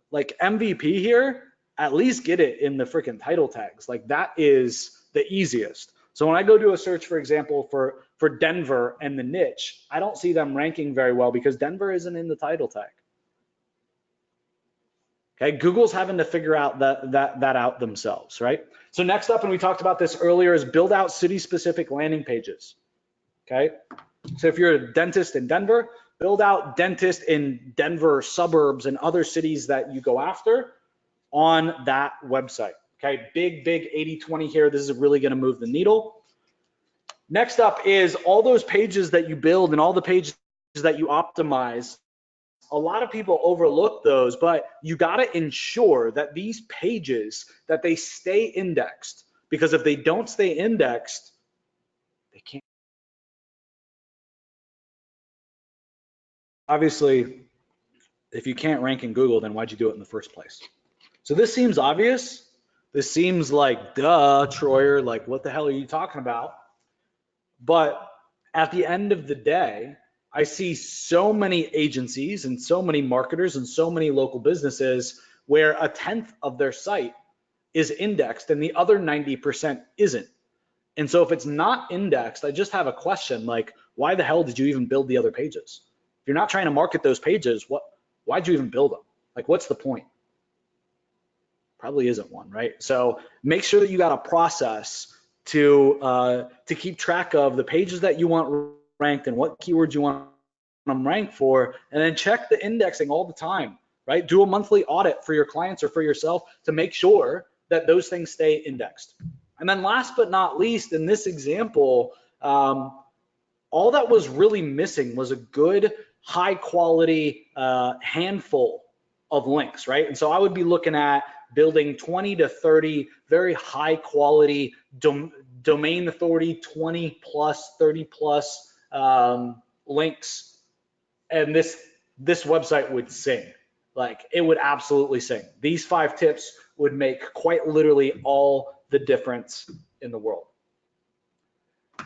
like MVP here, at least get it in the freaking title tags. Like that is the easiest. So when I go do a search, for example, for Denver and the niche, I don't see them ranking very well because Denver isn't in the title tag. Okay, Google's having to figure out that out themselves, right? So next up, and we talked about this earlier, is build out city-specific landing pages. Okay, so if you're a dentist in Denver, build out dentist in Denver suburbs and other cities that you go after on that website. Okay, big 80-20 here. This is really going to move the needle. Next up is all those pages that you build and all the pages that you optimize. A lot of people overlook those, but you got to ensure that these pages, that they stay indexed, because if they don't stay indexed, they can't. Obviously, if you can't rank in Google, then why'd you do it in the first place? So this seems obvious. This seems like, duh, Troyer, like what the hell are you talking about? But at the end of the day, I see so many agencies and so many marketers and so many local businesses where 1/10 of their site is indexed and the other 90% isn't. And so if it's not indexed, I just have a question, like, why the hell did you even build the other pages? If you're not trying to market those pages, why'd you even build them? Like, what's the point? Probably isn't one, right? So make sure that you got a process to keep track of the pages that you want ranked and what keywords you want them ranked for, and then check the indexing all the time, right? Do a monthly audit for your clients or for yourself to make sure that those things stay indexed. And then last but not least, in this example, all that was really missing was a good, high quality handful of links, right? And so I would be looking at building 20 to 30 very high quality domain authority, 20 plus, 30 plus links, and this website would sing. Like, it would absolutely sing. These 5 tips would make quite literally all the difference in the world.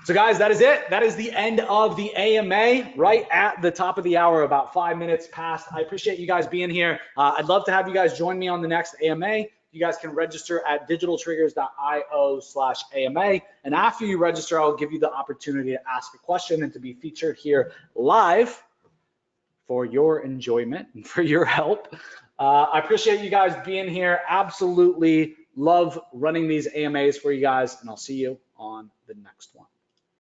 So guys, that is it. That is the end of the AMA, right at the top of the hour, about 5 minutes past. I appreciate you guys being here. I'd love to have you guys join me on the next AMA. you guys can register at digitaltriggers.io/AMA. And after you register, I'll give you the opportunity to ask a question and to be featured here live for your enjoyment and for your help. I appreciate you guys being here. Absolutely love running these AMAs for you guys, and I'll see you on the next one.